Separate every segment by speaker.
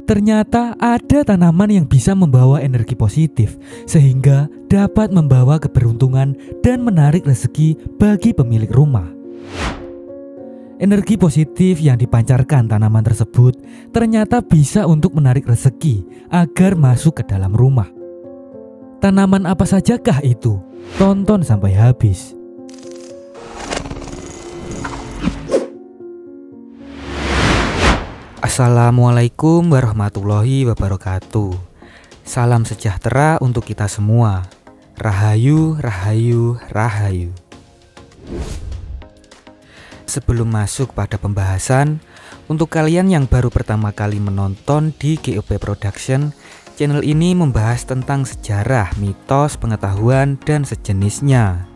Speaker 1: Ternyata ada tanaman yang bisa membawa energi positif sehingga dapat membawa keberuntungan dan menarik rezeki bagi pemilik rumah. Energi positif yang dipancarkan tanaman tersebut ternyata bisa untuk menarik rezeki agar masuk ke dalam rumah. Tanaman apa sajakah itu? Tonton sampai habis. Assalamualaikum warahmatullahi wabarakatuh. Salam sejahtera untuk kita semua. Rahayu, rahayu, rahayu. Sebelum masuk pada pembahasan, untuk kalian yang baru pertama kali menonton di GOP Production, channel ini membahas tentang sejarah, mitos, pengetahuan, dan sejenisnya.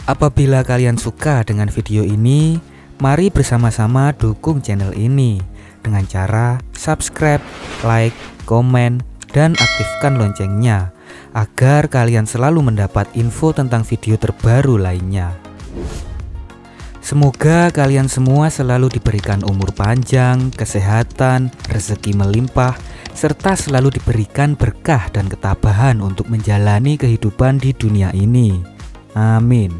Speaker 1: Apabila kalian suka dengan video ini, mari bersama-sama dukung channel ini dengan cara subscribe, like, komen, dan aktifkan loncengnya agar kalian selalu mendapat info tentang video terbaru lainnya. Semoga kalian semua selalu diberikan umur panjang, kesehatan, rezeki melimpah, serta selalu diberikan berkah dan ketabahan untuk menjalani kehidupan di dunia ini. Amin.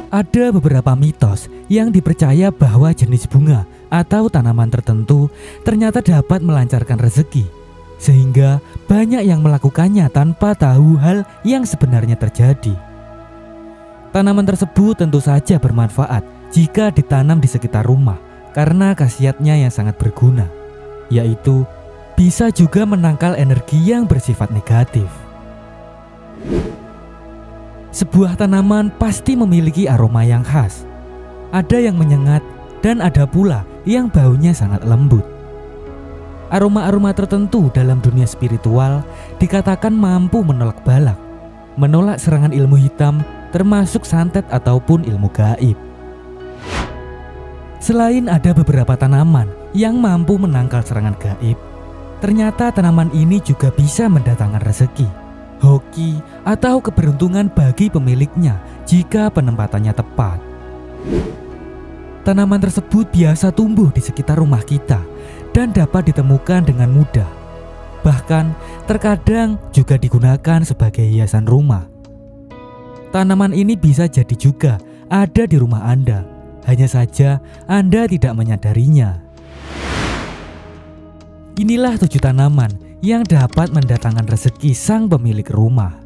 Speaker 1: Ada beberapa mitos yang dipercaya bahwa jenis bunga atau tanaman tertentu ternyata dapat melancarkan rezeki, sehingga banyak yang melakukannya tanpa tahu hal yang sebenarnya terjadi. Tanaman tersebut tentu saja bermanfaat jika ditanam di sekitar rumah karena khasiatnya yang sangat berguna, yaitu bisa juga menangkal energi yang bersifat negatif. Sebuah tanaman pasti memiliki aroma yang khas. Ada yang menyengat dan ada pula yang baunya sangat lembut. Aroma-aroma tertentu dalam dunia spiritual dikatakan mampu menolak balak, menolak serangan ilmu hitam termasuk santet ataupun ilmu gaib. Selain ada beberapa tanaman yang mampu menangkal serangan gaib, ternyata tanaman ini juga bisa mendatangkan rezeki, hoki, atau keberuntungan bagi pemiliknya jika penempatannya tepat. Tanaman tersebut biasa tumbuh di sekitar rumah kita dan dapat ditemukan dengan mudah. Bahkan terkadang juga digunakan sebagai hiasan rumah. Tanaman ini bisa jadi juga ada di rumah Anda, hanya saja Anda tidak menyadarinya. Inilah 7 tanaman yang dapat mendatangkan rezeki sang pemilik rumah.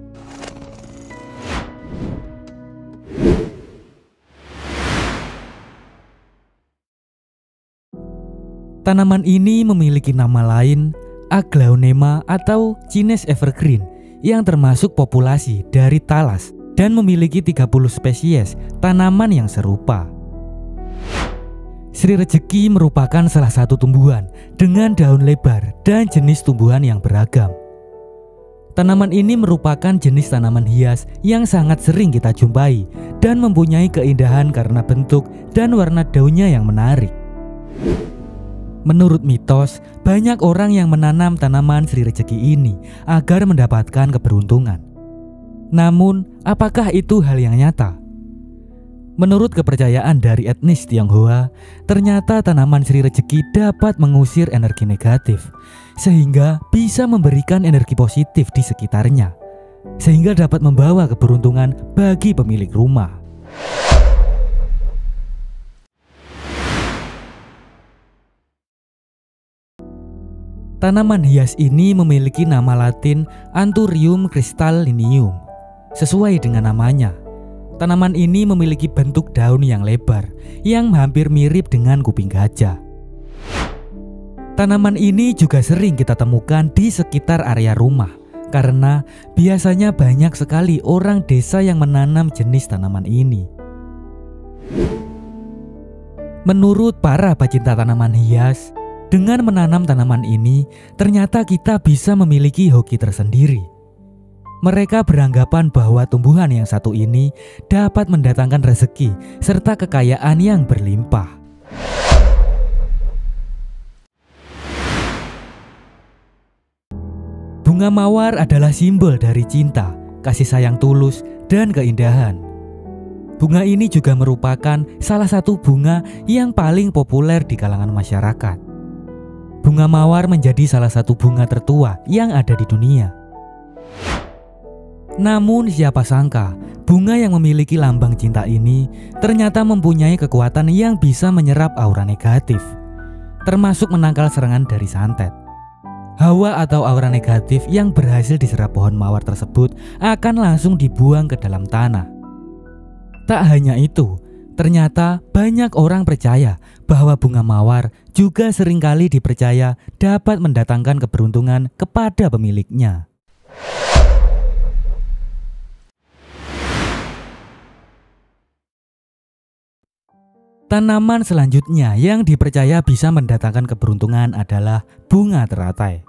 Speaker 1: Tanaman ini memiliki nama lain Aglaonema atau Chinese Evergreen yang termasuk populasi dari talas dan memiliki 30 spesies tanaman yang serupa. Sri Rejeki merupakan salah satu tumbuhan dengan daun lebar dan jenis tumbuhan yang beragam. Tanaman ini merupakan jenis tanaman hias yang sangat sering kita jumpai dan mempunyai keindahan karena bentuk dan warna daunnya yang menarik. Menurut mitos, banyak orang yang menanam tanaman Sri Rejeki ini agar mendapatkan keberuntungan. Namun, apakah itu hal yang nyata? Menurut kepercayaan dari etnis Tionghoa, ternyata tanaman Sri Rejeki dapat mengusir energi negatif, sehingga bisa memberikan energi positif di sekitarnya, sehingga dapat membawa keberuntungan bagi pemilik rumah. Tanaman hias ini memiliki nama latin Anthurium crystallinum. Sesuai dengan namanya, tanaman ini memiliki bentuk daun yang lebar yang hampir mirip dengan kuping gajah. Tanaman ini juga sering kita temukan di sekitar area rumah karena biasanya banyak sekali orang desa yang menanam jenis tanaman ini. Menurut para pecinta tanaman hias, dengan menanam tanaman ini, ternyata kita bisa memiliki hoki tersendiri. Mereka beranggapan bahwa tumbuhan yang satu ini dapat mendatangkan rezeki serta kekayaan yang berlimpah. Bunga mawar adalah simbol dari cinta, kasih sayang tulus, dan keindahan. Bunga ini juga merupakan salah satu bunga yang paling populer di kalangan masyarakat. Bunga mawar menjadi salah satu bunga tertua yang ada di dunia. Namun siapa sangka, bunga yang memiliki lambang cinta ini ternyata mempunyai kekuatan yang bisa menyerap aura negatif, termasuk menangkal serangan dari santet. Hawa atau aura negatif yang berhasil diserap pohon mawar tersebut akan langsung dibuang ke dalam tanah. Tak hanya itu, ternyata banyak orang percaya bahwa bunga mawar juga seringkali dipercaya dapat mendatangkan keberuntungan kepada pemiliknya. Tanaman selanjutnya yang dipercaya bisa mendatangkan keberuntungan adalah bunga teratai.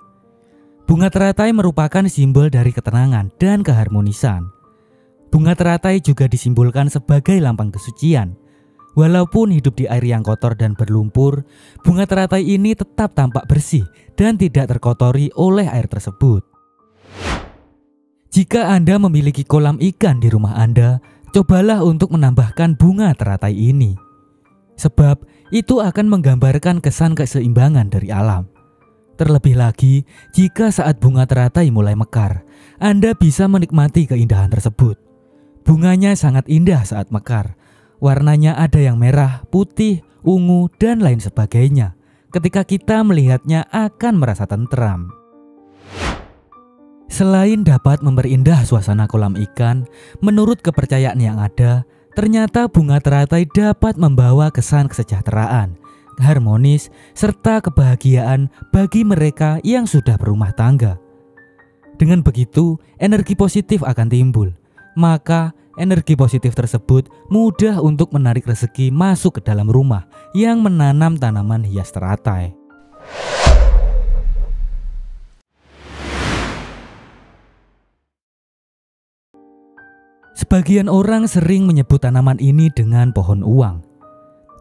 Speaker 1: Bunga teratai merupakan simbol dari ketenangan dan keharmonisan. Bunga teratai juga disimbolkan sebagai lambang kesucian. Walaupun hidup di air yang kotor dan berlumpur, bunga teratai ini tetap tampak bersih dan tidak terkotori oleh air tersebut. Jika Anda memiliki kolam ikan di rumah Anda, cobalah untuk menambahkan bunga teratai ini. Sebab itu akan menggambarkan kesan keseimbangan dari alam. Terlebih lagi, jika saat bunga teratai mulai mekar, Anda bisa menikmati keindahan tersebut. Bunganya sangat indah saat mekar. Warnanya ada yang merah, putih, ungu, dan lain sebagainya. Ketika kita melihatnya akan merasa tentram. Selain dapat memperindah suasana kolam ikan, menurut kepercayaan yang ada, ternyata bunga teratai dapat membawa kesan kesejahteraan, harmonis, serta kebahagiaan bagi mereka yang sudah berumah tangga. Dengan begitu, energi positif akan timbul. Maka, energi positif tersebut mudah untuk menarik rezeki masuk ke dalam rumah yang menanam tanaman hias teratai. Sebagian orang sering menyebut tanaman ini dengan pohon uang.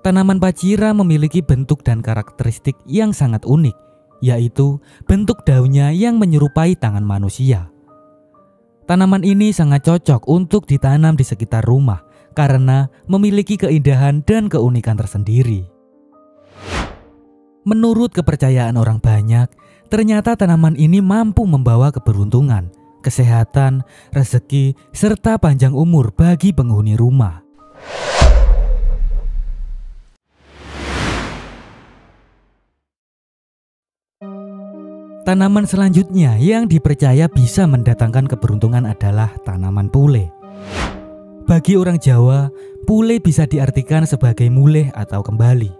Speaker 1: Tanaman pacira memiliki bentuk dan karakteristik yang sangat unik, yaitu bentuk daunnya yang menyerupai tangan manusia. Tanaman ini sangat cocok untuk ditanam di sekitar rumah karena memiliki keindahan dan keunikan tersendiri. Menurut kepercayaan orang banyak, ternyata tanaman ini mampu membawa keberuntungan, kesehatan, rezeki, serta panjang umur bagi penghuni rumah. Tanaman selanjutnya yang dipercaya bisa mendatangkan keberuntungan adalah tanaman pule. Bagi orang Jawa, pule bisa diartikan sebagai mulih atau kembali.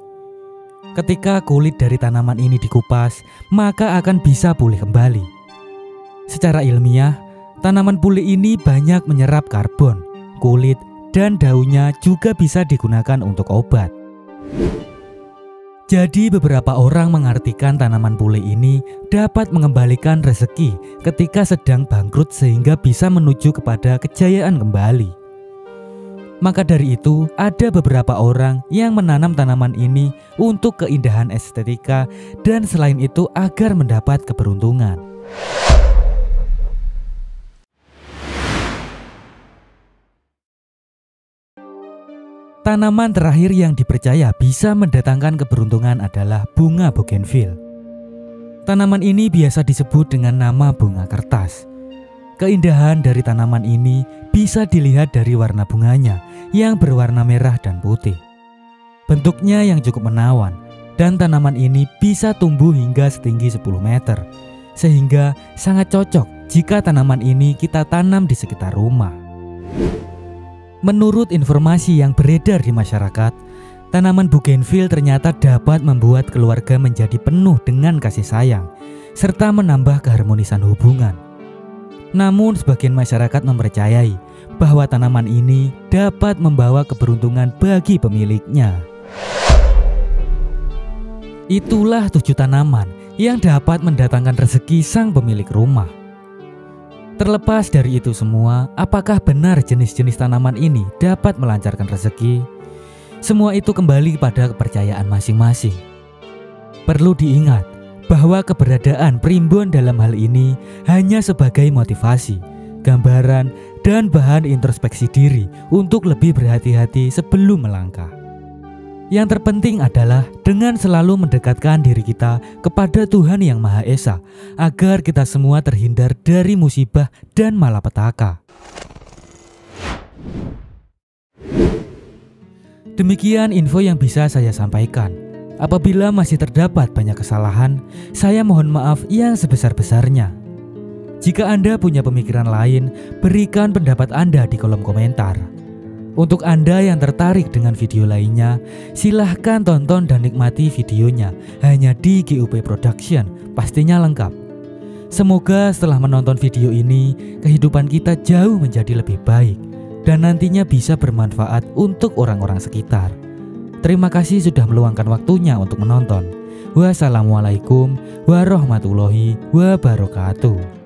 Speaker 1: Ketika kulit dari tanaman ini dikupas, maka akan bisa pulih kembali. Secara ilmiah, tanaman pule ini banyak menyerap karbon, kulit, dan daunnya juga bisa digunakan untuk obat. Jadi beberapa orang mengartikan tanaman pule ini dapat mengembalikan rezeki ketika sedang bangkrut sehingga bisa menuju kepada kejayaan kembali. Maka dari itu, ada beberapa orang yang menanam tanaman ini untuk keindahan estetika dan selain itu agar mendapat keberuntungan. Tanaman terakhir yang dipercaya bisa mendatangkan keberuntungan adalah bunga bougainville. Tanaman ini biasa disebut dengan nama bunga kertas. Keindahan dari tanaman ini bisa dilihat dari warna bunganya yang berwarna merah dan putih. Bentuknya yang cukup menawan dan tanaman ini bisa tumbuh hingga setinggi 10 meter. Sehingga sangat cocok jika tanaman ini kita tanam di sekitar rumah. Menurut informasi yang beredar di masyarakat, tanaman bougainville ternyata dapat membuat keluarga menjadi penuh dengan kasih sayang, serta menambah keharmonisan hubungan. Namun sebagian masyarakat mempercayai bahwa tanaman ini dapat membawa keberuntungan bagi pemiliknya. Itulah 7 tanaman yang dapat mendatangkan rezeki sang pemilik rumah. Terlepas dari itu semua, apakah benar jenis-jenis tanaman ini dapat melancarkan rezeki? Semua itu kembali pada kepercayaan masing-masing. Perlu diingat bahwa keberadaan primbon dalam hal ini hanya sebagai motivasi, gambaran, dan bahan introspeksi diri untuk lebih berhati-hati sebelum melangkah. Yang terpenting adalah dengan selalu mendekatkan diri kita kepada Tuhan Yang Maha Esa agar kita semua terhindar dari musibah dan malapetaka. Demikian info yang bisa saya sampaikan. Apabila masih terdapat banyak kesalahan, saya mohon maaf yang sebesar-besarnya. Jika Anda punya pemikiran lain, berikan pendapat Anda di kolom komentar. Untuk Anda yang tertarik dengan video lainnya, silahkan tonton dan nikmati videonya hanya di GUP Production, pastinya lengkap. Semoga setelah menonton video ini, kehidupan kita jauh menjadi lebih baik dan nantinya bisa bermanfaat untuk orang-orang sekitar. Terima kasih sudah meluangkan waktunya untuk menonton. Wassalamualaikum warahmatullahi wabarakatuh.